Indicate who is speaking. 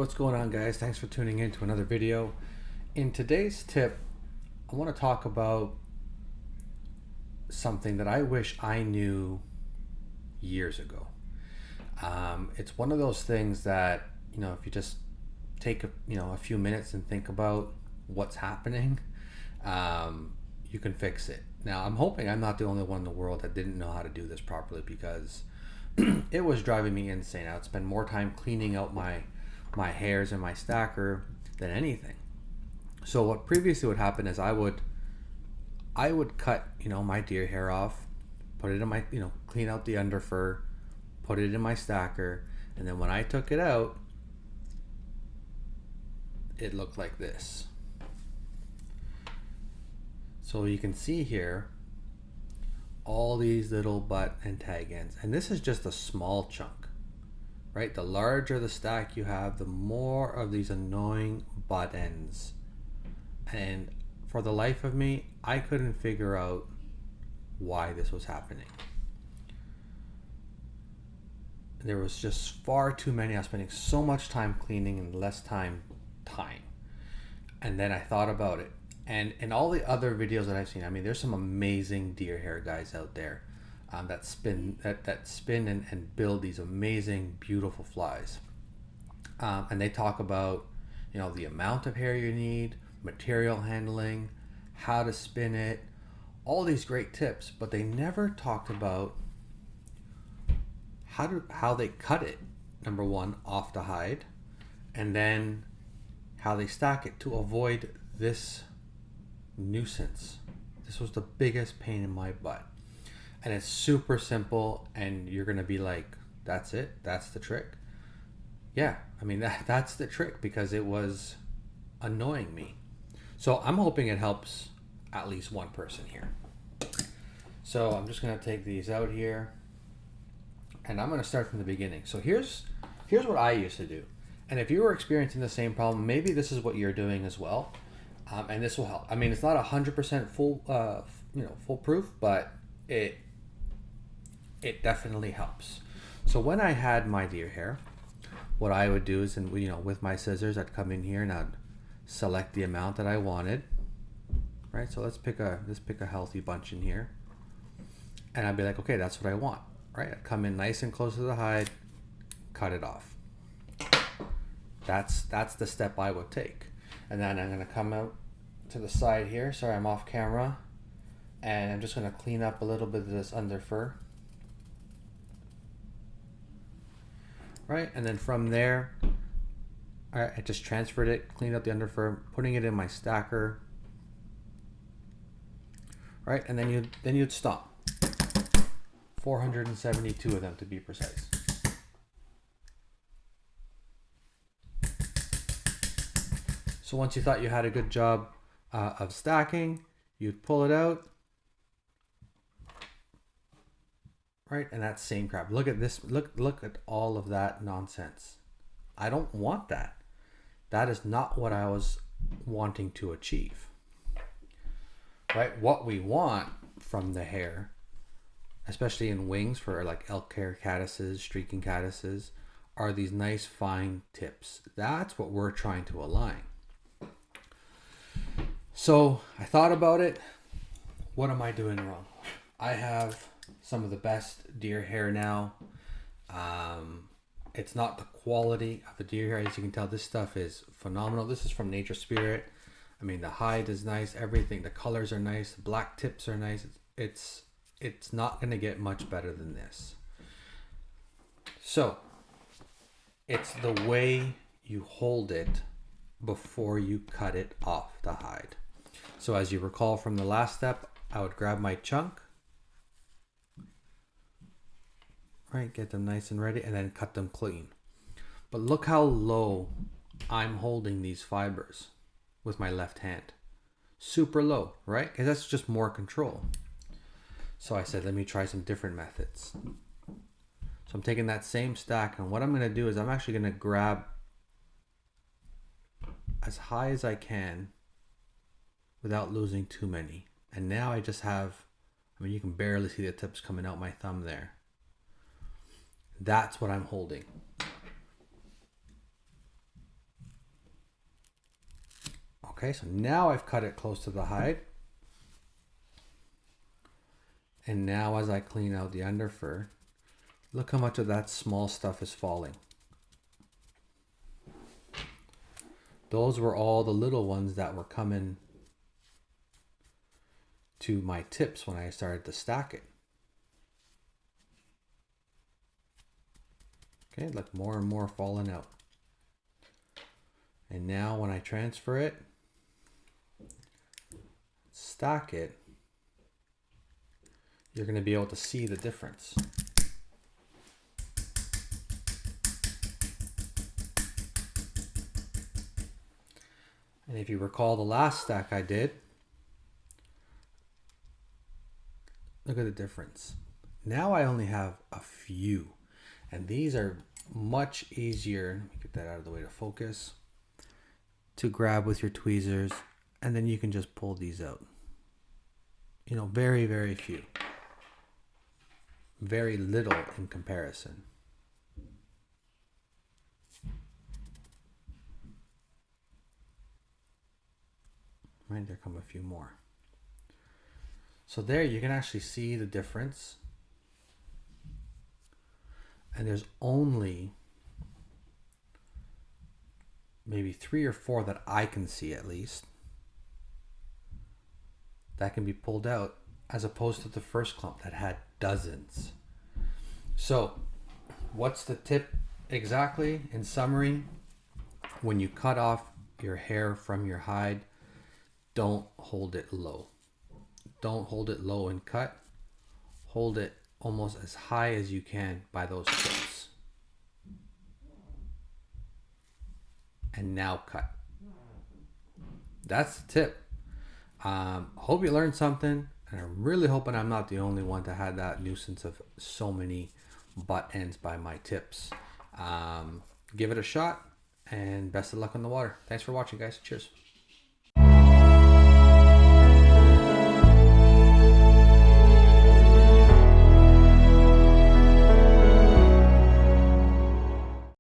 Speaker 1: What's going on, guys? Thanks for tuning in to another video. In today's tip, I want to talk about something that I wish I knew years ago. It's one of those things that, if you just take a few minutes and think about what's happening, you can fix it. Now, I'm hoping I'm not the only one in the world that didn't know how to do this properly, because it was driving me insane. I would spend more time cleaning out my hairs and my stacker than anything. So what previously would happen is I would cut my deer hair off, put it in my clean out the under fur, put it in my stacker, and then when I took it out, it looked like this. So you can see here all these little butt and tag ends, and this is just a small chunk. Right? The larger the stack you have, the more of these annoying butt ends. And for the life of me, I couldn't figure out why this was happening. There was just far too many. I was spending so much time cleaning and less time tying. And then I thought about it. And in all the other videos that I've seen, there's some amazing deer hair guys out there. That spin and build these amazing, beautiful flies, and they talk about the amount of hair you need, material handling, how to spin it, all these great tips, but they never talked about how they cut it, number one, off the hide, and then how they stack it to avoid this nuisance. This was the biggest pain in my butt. And it's super simple, and you're gonna be like, that's it? That's the trick? Yeah, that's the trick, because it was annoying me. So I'm hoping it helps at least one person here. So I'm just gonna take these out here, and I'm gonna start from the beginning. So here's what I used to do. And if you were experiencing the same problem, maybe this is what you're doing as well. And this will help. It's not 100% foolproof, but it definitely helps. So when I had my deer hair, what I would do is, with my scissors, I'd come in here and I'd select the amount that I wanted. Right? So let's pick a healthy bunch in here. And I'd be like, okay, that's what I want. Right? I'd come in nice and close to the hide, cut it off. That's the step I would take. And then I'm gonna come out to the side here. Sorry, I'm off camera. And I'm just gonna clean up a little bit of this under fur. Right, and then from there, all right, I just transferred it, cleaned up the under fur, putting it in my stacker. Right, and then you'd stop. 472 of them, to be precise. So once you thought you had a good job of stacking, you'd pull it out. Right, and that same crap. Look at this. Look at all of that nonsense. I don't want that. That is not what I was wanting to achieve. Right, what we want from the hair, especially in wings for like elk hair caddises, streaking caddises, are these nice fine tips. That's what we're trying to align. So I thought about it. What am I doing wrong? I have some of the best deer hair now. It's not the quality of the deer hair. As you can tell, this stuff is phenomenal. This is from Nature Spirit. The hide is nice. Everything, the colors are nice. The black tips are nice. It's not going to get much better than this. So it's the way you hold it before you cut it off the hide. So as you recall from the last step, I would grab my chunk, right, get them nice and ready, and then cut them clean. But look how low I'm holding these fibers with my left hand. Super low, right? Because that's just more control. So I said, let me try some different methods. So I'm taking that same stack, and what I'm going to do is I'm actually going to grab as high as I can without losing too many. And now I just have, you can barely see the tips coming out my thumb there. That's what I'm holding. Okay, so now I've cut it close to the hide. And now as I clean out the under fur, look how much of that small stuff is falling. Those were all the little ones that were coming to my tips when I started to stack it. Okay, look, more and more falling out. And now when I transfer it, stack it, you're going to be able to see the difference. And if you recall the last stack I did, look at the difference. Now I only have a few, and these are much easier. Let me get that out of the way to focus. To grab with your tweezers, and then you can just pull these out. You know, very, very few. Very little in comparison. Right, there come a few more. So there you can actually see the difference. And there's only maybe 3 or 4 that I can see at least that can be pulled out, as opposed to the first clump that had dozens. So what's the tip exactly? In summary, when you cut off your hair from your hide, don't hold it low. Don't hold it low and cut. Hold it almost as high as you can by those tips. And now cut. That's the tip. Hope you learned something, and I'm really hoping I'm not the only one to have that nuisance of so many butt ends by my tips. Give it a shot, and best of luck on the water. Thanks for watching, guys. Cheers.